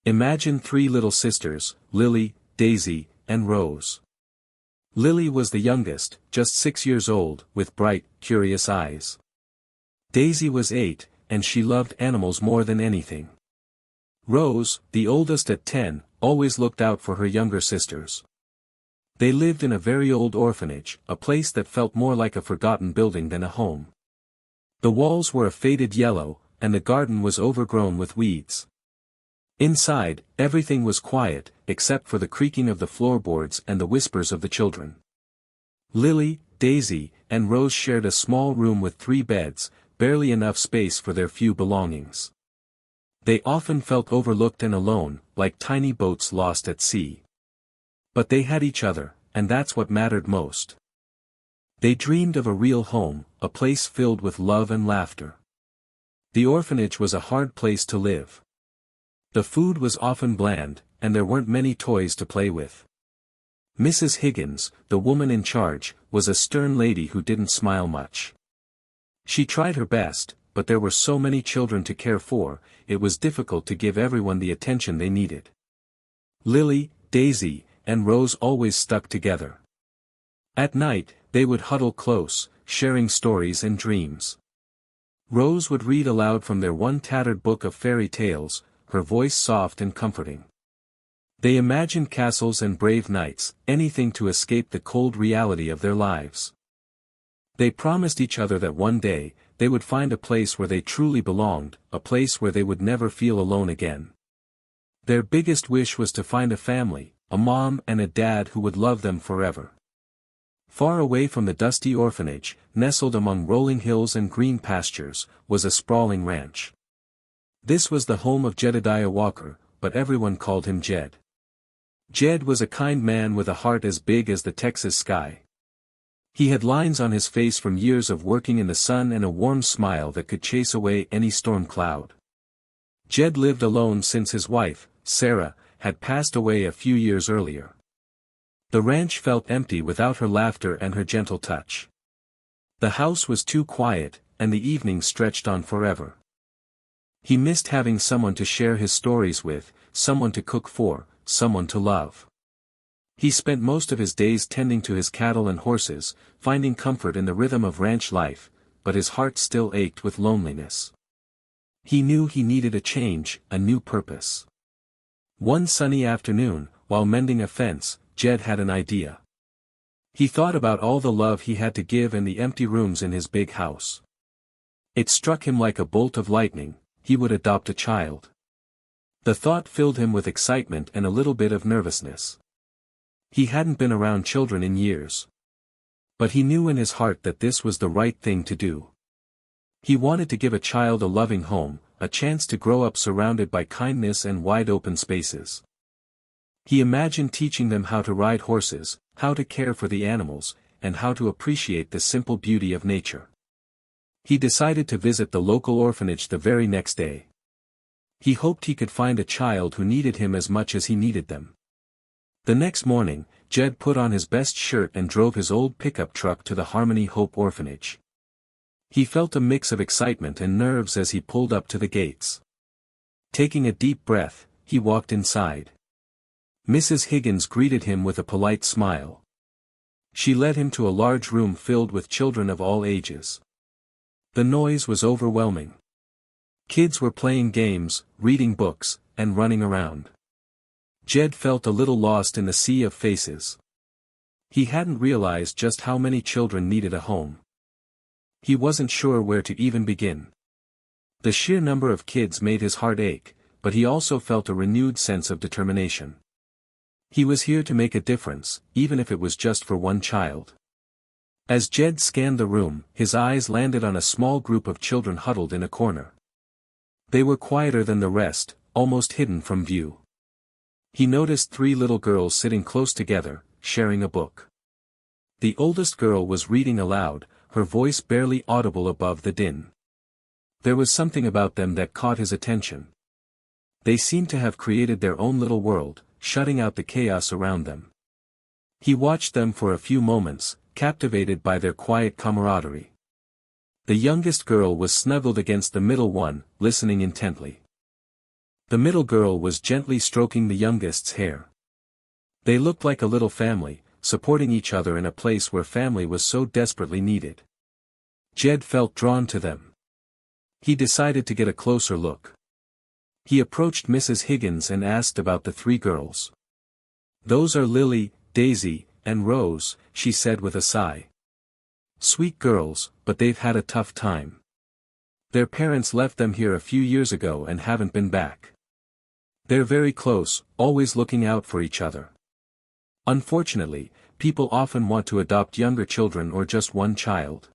Imagine three little sisters, Lily, Daisy, and Rose. Lily was the youngest, just 6 years old, with bright, curious eyes. Daisy was 8, and she loved animals more than anything. Rose, the oldest at 10, always looked out for her younger sisters. They lived in a very old orphanage, a place that felt more like a forgotten building than a home. The walls were a faded yellow, and the garden was overgrown with weeds. Inside, everything was quiet, except for the creaking of the floorboards and the whispers of the children. Lily, Daisy, and Rose shared a small room with 3 beds, barely enough space for their few belongings. They often felt overlooked and alone, like tiny boats lost at sea. But they had each other, and that's what mattered most. They dreamed of a real home, a place filled with love and laughter. The orphanage was a hard place to live. The food was often bland, and there weren't many toys to play with. Mrs. Higgins, the woman in charge, was a stern lady who didn't smile much. She tried her best, but there were so many children to care for, it was difficult to give everyone the attention they needed. Lily, Daisy, and Rose always stuck together. At night, they would huddle close, sharing stories and dreams. Rose would read aloud from their one tattered book of fairy tales, her voice soft and comforting. They imagined castles and brave knights, anything to escape the cold reality of their lives. They promised each other that one day, they would find a place where they truly belonged, a place where they would never feel alone again. Their biggest wish was to find a family, a mom and a dad who would love them forever. Far away from the dusty orphanage, nestled among rolling hills and green pastures, was a sprawling ranch. This was the home of Jedediah Walker, but everyone called him Jed. Jed was a kind man with a heart as big as the Texas sky. He had lines on his face from years of working in the sun and a warm smile that could chase away any storm cloud. Jed lived alone since his wife, Sarah, had passed away a few years earlier. The ranch felt empty without her laughter and her gentle touch. The house was too quiet, and the evening stretched on forever. He missed having someone to share his stories with, someone to cook for, someone to love. He spent most of his days tending to his cattle and horses, finding comfort in the rhythm of ranch life, but his heart still ached with loneliness. He knew he needed a change, a new purpose. One sunny afternoon, while mending a fence, Jed had an idea. He thought about all the love he had to give and the empty rooms in his big house. It struck him like a bolt of lightning. He would adopt a child. The thought filled him with excitement and a little bit of nervousness. He hadn't been around children in years. But he knew in his heart that this was the right thing to do. He wanted to give a child a loving home, a chance to grow up surrounded by kindness and wide-open spaces. He imagined teaching them how to ride horses, how to care for the animals, and how to appreciate the simple beauty of nature. He decided to visit the local orphanage the very next day. He hoped he could find a child who needed him as much as he needed them. The next morning, Jed put on his best shirt and drove his old pickup truck to the Harmony Hope Orphanage. He felt a mix of excitement and nerves as he pulled up to the gates. Taking a deep breath, he walked inside. Mrs. Higgins greeted him with a polite smile. She led him to a large room filled with children of all ages. The noise was overwhelming. Kids were playing games, reading books, and running around. Jed felt a little lost in the sea of faces. He hadn't realized just how many children needed a home. He wasn't sure where to even begin. The sheer number of kids made his heart ache, but he also felt a renewed sense of determination. He was here to make a difference, even if it was just for one child. As Jed scanned the room, his eyes landed on a small group of children huddled in a corner. They were quieter than the rest, almost hidden from view. He noticed 3 little girls sitting close together, sharing a book. The oldest girl was reading aloud, her voice barely audible above the din. There was something about them that caught his attention. They seemed to have created their own little world, shutting out the chaos around them. He watched them for a few moments, captivated by their quiet camaraderie. The youngest girl was snuggled against the middle one, listening intently. The middle girl was gently stroking the youngest's hair. They looked like a little family, supporting each other in a place where family was so desperately needed. Jed felt drawn to them. He decided to get a closer look. He approached Mrs. Higgins and asked about the three girls. "Those are Lily, Daisy, and Rose," she said with a sigh. "Sweet girls, but they've had a tough time. Their parents left them here a few years ago and haven't been back. They're very close, always looking out for each other. Unfortunately, people often want to adopt younger children or just one child.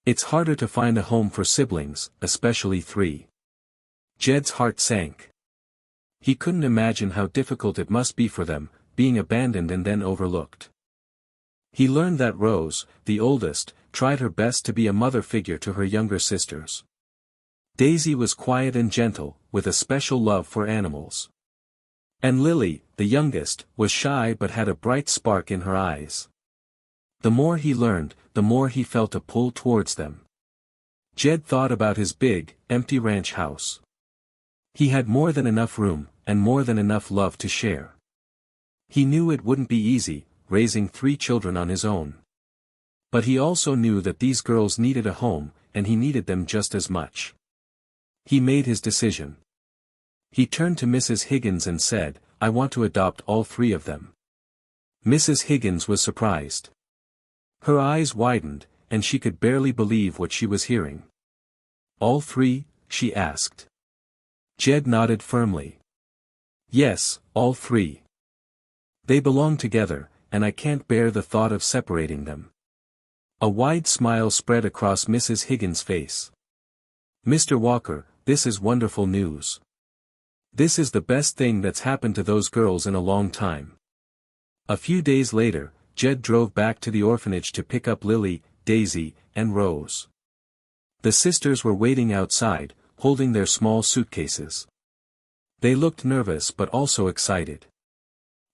It's harder to find a home for siblings, especially three." Jed's heart sank. He couldn't imagine how difficult it must be for them, being abandoned and then overlooked. He learned that Rose, the oldest, tried her best to be a mother figure to her younger sisters. Daisy was quiet and gentle, with a special love for animals. And Lily, the youngest, was shy but had a bright spark in her eyes. The more he learned, the more he felt a pull towards them. Jed thought about his big, empty ranch house. He had more than enough room, and more than enough love to share. He knew it wouldn't be easy, raising three children on his own. But he also knew that these girls needed a home, and he needed them just as much. He made his decision. He turned to Mrs. Higgins and said, "I want to adopt all three of them." Mrs. Higgins was surprised. Her eyes widened, and she could barely believe what she was hearing. "All three?" she asked. Jed nodded firmly. "Yes, all three. They belong together, and I can't bear the thought of separating them." A wide smile spread across Mrs. Higgins' face. "Mr. Walker, this is wonderful news. This is the best thing that's happened to those girls in a long time." A few days later, Jed drove back to the orphanage to pick up Lily, Daisy, and Rose. The sisters were waiting outside, holding their small suitcases. They looked nervous but also excited.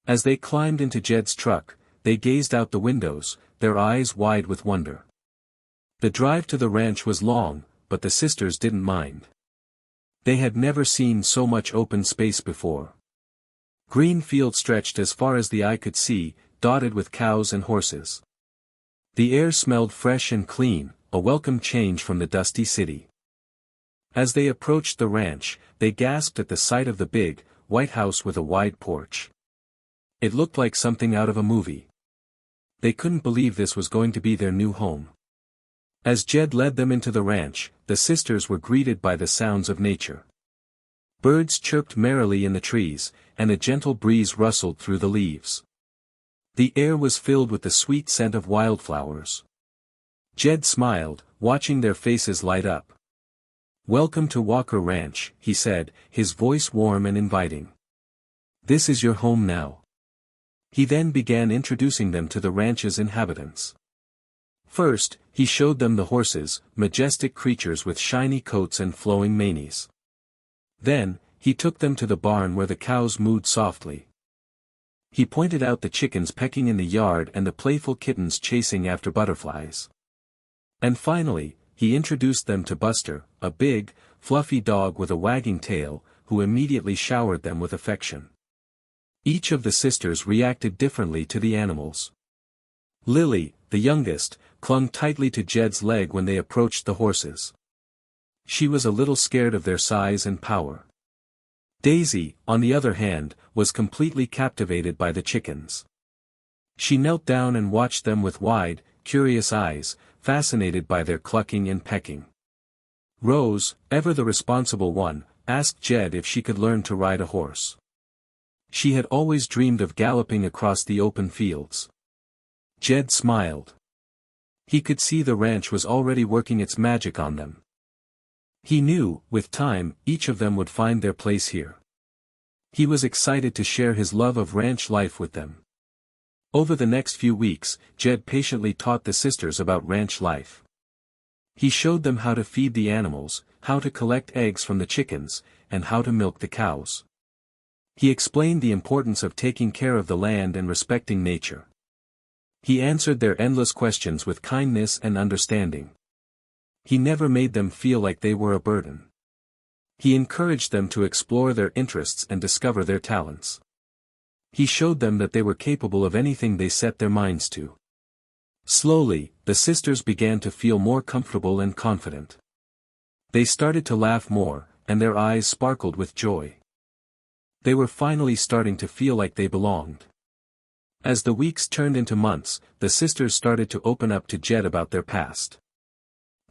As they climbed into Jed's truck, they gazed out the windows, their eyes wide with wonder. The drive to the ranch was long, but the sisters didn't mind. They had never seen so much open space before. Green fields stretched as far as the eye could see, dotted with cows and horses. The air smelled fresh and clean, a welcome change from the dusty city. As they approached the ranch, they gasped at the sight of the big, white house with a wide porch. It looked like something out of a movie. They couldn't believe this was going to be their new home. As Jed led them into the ranch, the sisters were greeted by the sounds of nature. Birds chirped merrily in the trees, and a gentle breeze rustled through the leaves. The air was filled with the sweet scent of wildflowers. Jed smiled, watching their faces light up. "Welcome to Walker Ranch," he said, his voice warm and inviting. "This is your home now." He then began introducing them to the ranch's inhabitants. First, he showed them the horses, majestic creatures with shiny coats and flowing manes. Then, he took them to the barn where the cows mooed softly. He pointed out the chickens pecking in the yard and the playful kittens chasing after butterflies. And finally, he introduced them to Buster, a big, fluffy dog with a wagging tail, who immediately showered them with affection. Each of the sisters reacted differently to the animals. Lily, the youngest, clung tightly to Jed's leg when they approached the horses. She was a little scared of their size and power. Daisy, on the other hand, was completely captivated by the chickens. She knelt down and watched them with wide, curious eyes, fascinated by their clucking and pecking. Rose, ever the responsible one, asked Jed if she could learn to ride a horse. She had always dreamed of galloping across the open fields. Jed smiled. He could see the ranch was already working its magic on them. He knew, with time, each of them would find their place here. He was excited to share his love of ranch life with them. Over the next few weeks, Jed patiently taught the sisters about ranch life. He showed them how to feed the animals, how to collect eggs from the chickens, and how to milk the cows. He explained the importance of taking care of the land and respecting nature. He answered their endless questions with kindness and understanding. He never made them feel like they were a burden. He encouraged them to explore their interests and discover their talents. He showed them that they were capable of anything they set their minds to. Slowly, the sisters began to feel more comfortable and confident. They started to laugh more, and their eyes sparkled with joy. They were finally starting to feel like they belonged. As the weeks turned into months, the sisters started to open up to Jed about their past.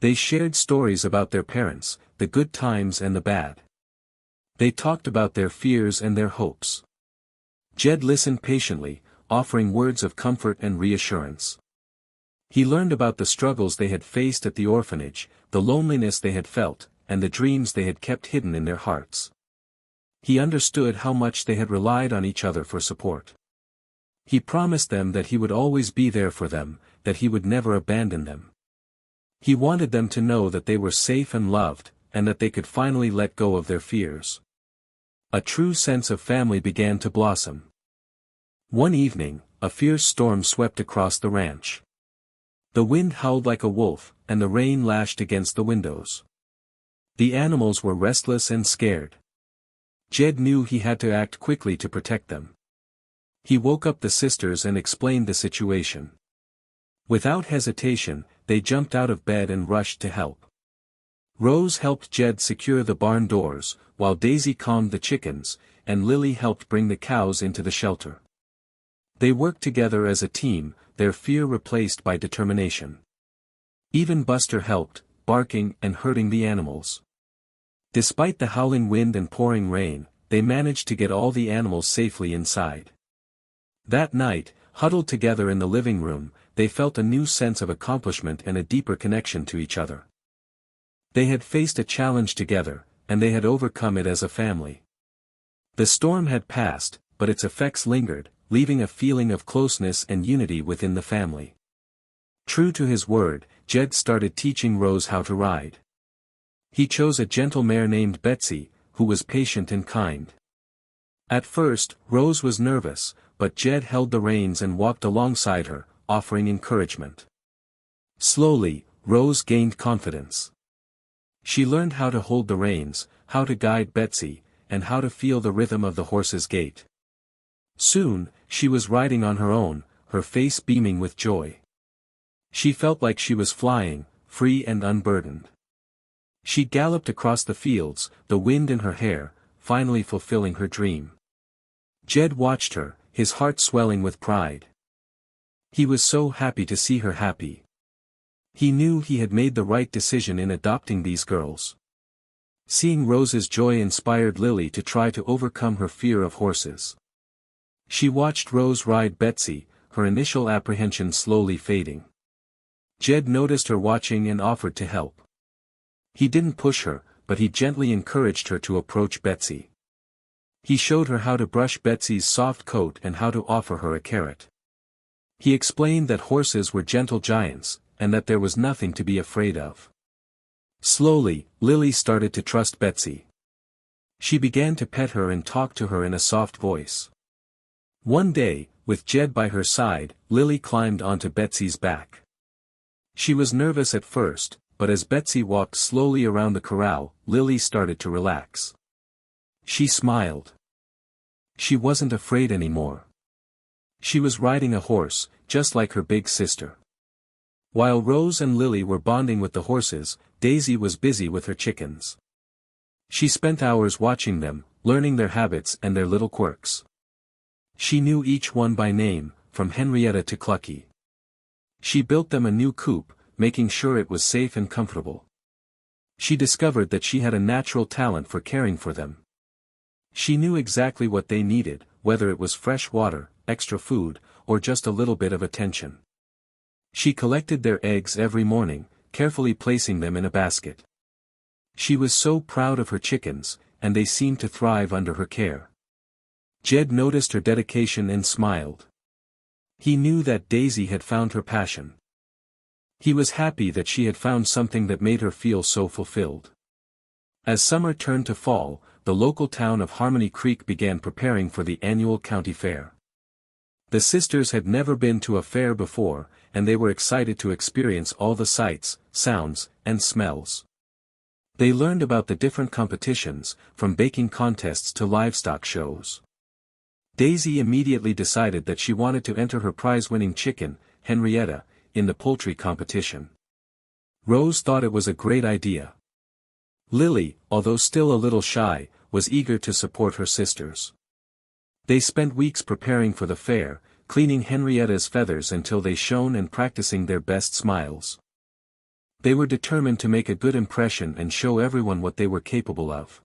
They shared stories about their parents, the good times and the bad. They talked about their fears and their hopes. Jed listened patiently, offering words of comfort and reassurance. He learned about the struggles they had faced at the orphanage, the loneliness they had felt, and the dreams they had kept hidden in their hearts. He understood how much they had relied on each other for support. He promised them that he would always be there for them, that he would never abandon them. He wanted them to know that they were safe and loved, and that they could finally let go of their fears. A true sense of family began to blossom. One evening, a fierce storm swept across the ranch. The wind howled like a wolf, and the rain lashed against the windows. The animals were restless and scared. Jed knew he had to act quickly to protect them. He woke up the sisters and explained the situation. Without hesitation, they jumped out of bed and rushed to help. Rose helped Jed secure the barn doors, while Daisy calmed the chickens, and Lily helped bring the cows into the shelter. They worked together as a team, their fear replaced by determination. Even Buster helped, barking and herding the animals. Despite the howling wind and pouring rain, they managed to get all the animals safely inside. That night, huddled together in the living room, they felt a new sense of accomplishment and a deeper connection to each other. They had faced a challenge together, and they had overcome it as a family. The storm had passed, but its effects lingered, leaving a feeling of closeness and unity within the family. True to his word, Jed started teaching Rose how to ride. He chose a gentle mare named Betsy, who was patient and kind. At first, Rose was nervous, but Jed held the reins and walked alongside her, offering encouragement. Slowly, Rose gained confidence. She learned how to hold the reins, how to guide Betsy, and how to feel the rhythm of the horse's gait. Soon, she was riding on her own, her face beaming with joy. She felt like she was flying, free and unburdened. She galloped across the fields, the wind in her hair, finally fulfilling her dream. Jed watched her, his heart swelling with pride. He was so happy to see her happy. He knew he had made the right decision in adopting these girls. Seeing Rose's joy inspired Lily to try to overcome her fear of horses. She watched Rose ride Betsy, her initial apprehension slowly fading. Jed noticed her watching and offered to help. He didn't push her, but he gently encouraged her to approach Betsy. He showed her how to brush Betsy's soft coat and how to offer her a carrot. He explained that horses were gentle giants, and that there was nothing to be afraid of. Slowly, Lily started to trust Betsy. She began to pet her and talk to her in a soft voice. One day, with Jed by her side, Lily climbed onto Betsy's back. She was nervous at first, but as Betsy walked slowly around the corral, Lily started to relax. She smiled. She wasn't afraid anymore. She was riding a horse, just like her big sister. While Rose and Lily were bonding with the horses, Daisy was busy with her chickens. She spent hours watching them, learning their habits and their little quirks. She knew each one by name, from Henrietta to Clucky. She built them a new coop, making sure it was safe and comfortable. She discovered that she had a natural talent for caring for them. She knew exactly what they needed, whether it was fresh water, extra food, or just a little bit of attention. She collected their eggs every morning, carefully placing them in a basket. She was so proud of her chickens, and they seemed to thrive under her care. Jed noticed her dedication and smiled. He knew that Daisy had found her passion. He was happy that she had found something that made her feel so fulfilled. As summer turned to fall, the local town of Harmony Creek began preparing for the annual county fair. The sisters had never been to a fair before, and they were excited to experience all the sights, sounds, and smells. They learned about the different competitions, from baking contests to livestock shows. Daisy immediately decided that she wanted to enter her prize-winning chicken, Henrietta, in the poultry competition. Rose thought it was a great idea. Lily, although still a little shy, was eager to support her sisters. They spent weeks preparing for the fair, cleaning Henrietta's feathers until they shone and practicing their best smiles. They were determined to make a good impression and show everyone what they were capable of.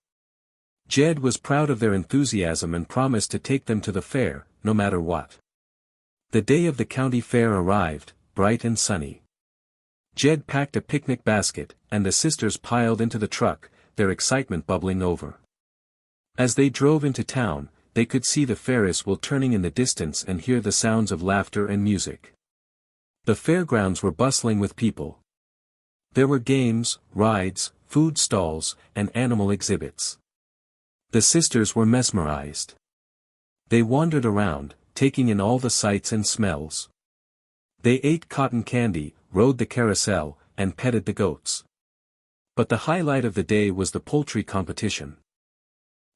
Jed was proud of their enthusiasm and promised to take them to the fair, no matter what. The day of the county fair arrived, bright and sunny. Jed packed a picnic basket, and the sisters piled into the truck, their excitement bubbling over. As they drove into town, they could see the Ferris wheel turning in the distance and hear the sounds of laughter and music. The fairgrounds were bustling with people. There were games, rides, food stalls, and animal exhibits. The sisters were mesmerized. They wandered around, taking in all the sights and smells. They ate cotton candy, rode the carousel, and petted the goats. But the highlight of the day was the poultry competition.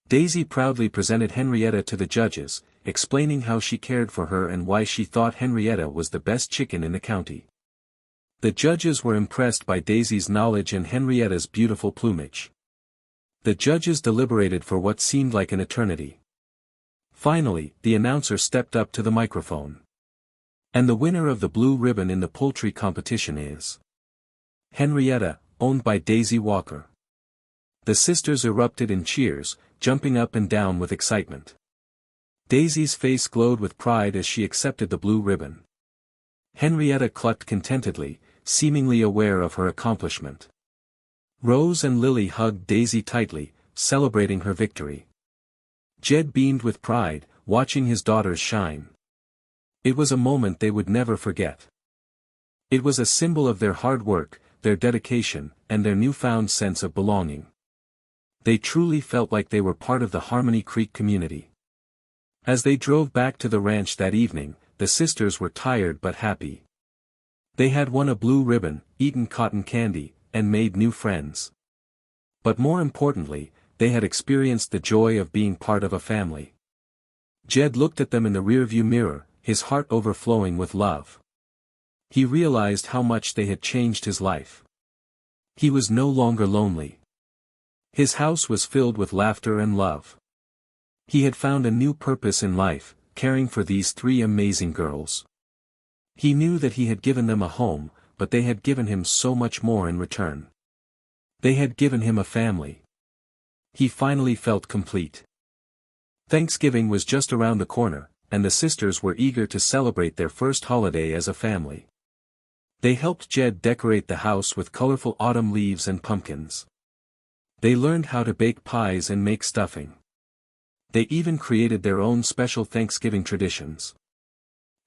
Daisy proudly presented Henrietta to the judges, explaining how she cared for her and why she thought Henrietta was the best chicken in the county. The judges were impressed by Daisy's knowledge and Henrietta's beautiful plumage. The judges deliberated for what seemed like an eternity. Finally, the announcer stepped up to the microphone. And the winner of the blue ribbon in the poultry competition is Henrietta, owned by Daisy Walker. The sisters erupted in cheers, jumping up and down with excitement. Daisy's face glowed with pride as she accepted the blue ribbon. Henrietta clucked contentedly, seemingly aware of her accomplishment. Rose and Lily hugged Daisy tightly, celebrating her victory. Jed beamed with pride, watching his daughters shine. It was a moment they would never forget. It was a symbol of their hard work, their dedication, and their newfound sense of belonging. They truly felt like they were part of the Harmony Creek community. As they drove back to the ranch that evening, the sisters were tired but happy. They had won a blue ribbon, eaten cotton candy, and made new friends. But more importantly, they had experienced the joy of being part of a family. Jed looked at them in the rearview mirror, his heart overflowing with love. He realized how much they had changed his life. He was no longer lonely. His house was filled with laughter and love. He had found a new purpose in life, caring for these three amazing girls. He knew that he had given them a home, but they had given him so much more in return. They had given him a family. He finally felt complete. Thanksgiving was just around the corner, and the sisters were eager to celebrate their first holiday as a family. They helped Jed decorate the house with colorful autumn leaves and pumpkins. They learned how to bake pies and make stuffing. They even created their own special Thanksgiving traditions.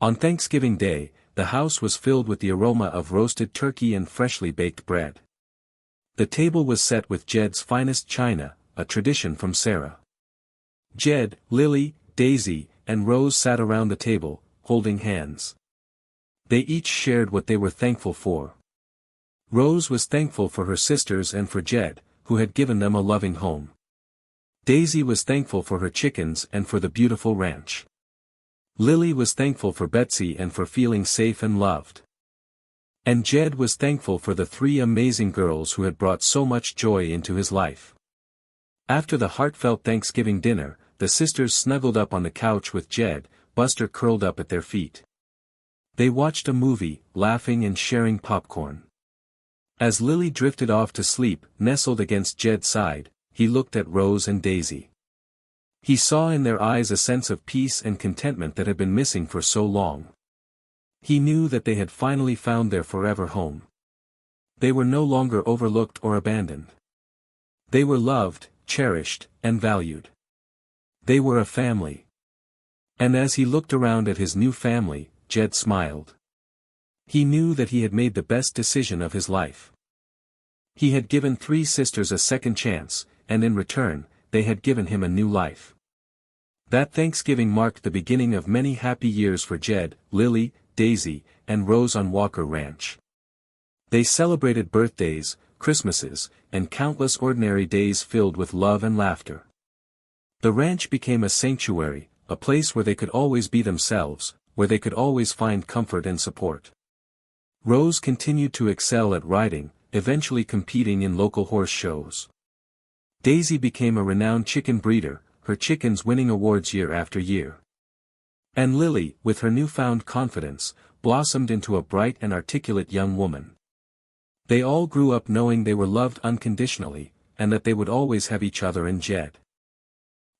On Thanksgiving Day, the house was filled with the aroma of roasted turkey and freshly baked bread. The table was set with Jed's finest china, a tradition from Sarah. Jed, Lily, Daisy, and Rose sat around the table, holding hands. They each shared what they were thankful for. Rose was thankful for her sisters and for Jed, who had given them a loving home. Daisy was thankful for her chickens and for the beautiful ranch. Lily was thankful for Betsy and for feeling safe and loved. And Jed was thankful for the three amazing girls who had brought so much joy into his life. After the heartfelt Thanksgiving dinner, the sisters snuggled up on the couch with Jed, Buster curled up at their feet. They watched a movie, laughing and sharing popcorn. As Lily drifted off to sleep, nestled against Jed's side, he looked at Rose and Daisy. He saw in their eyes a sense of peace and contentment that had been missing for so long. He knew that they had finally found their forever home. They were no longer overlooked or abandoned. They were loved, cherished, and valued. They were a family. And as he looked around at his new family, Jed smiled. He knew that he had made the best decision of his life. He had given three sisters a second chance, and in return, they had given him a new life. That Thanksgiving marked the beginning of many happy years for Jed, Lily, Daisy, and Rose on Walker Ranch. They celebrated birthdays, Christmases, and countless ordinary days filled with love and laughter. The ranch became a sanctuary, a place where they could always be themselves, where they could always find comfort and support. Rose continued to excel at riding, eventually competing in local horse shows. Daisy became a renowned chicken breeder, her chickens winning awards year after year. And Lily, with her newfound confidence, blossomed into a bright and articulate young woman. They all grew up knowing they were loved unconditionally, and that they would always have each other in Jed.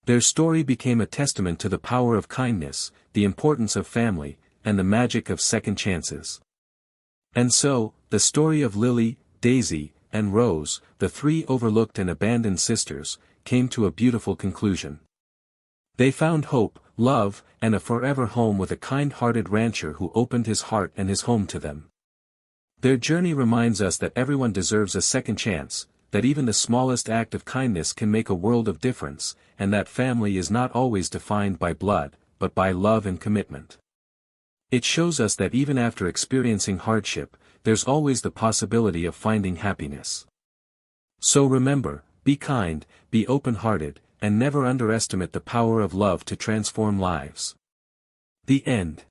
Their story became a testament to the power of kindness, the importance of family, and the magic of second chances. And so, the story of Lily, Daisy, and Rose, the three overlooked and abandoned sisters, came to a beautiful conclusion. They found hope, love, and a forever home with a kind-hearted rancher who opened his heart and his home to them. Their journey reminds us that everyone deserves a second chance, that even the smallest act of kindness can make a world of difference, and that family is not always defined by blood, but by love and commitment. It shows us that even after experiencing hardship, there's always the possibility of finding happiness. So remember, be kind, be open-hearted, and never underestimate the power of love to transform lives. The end.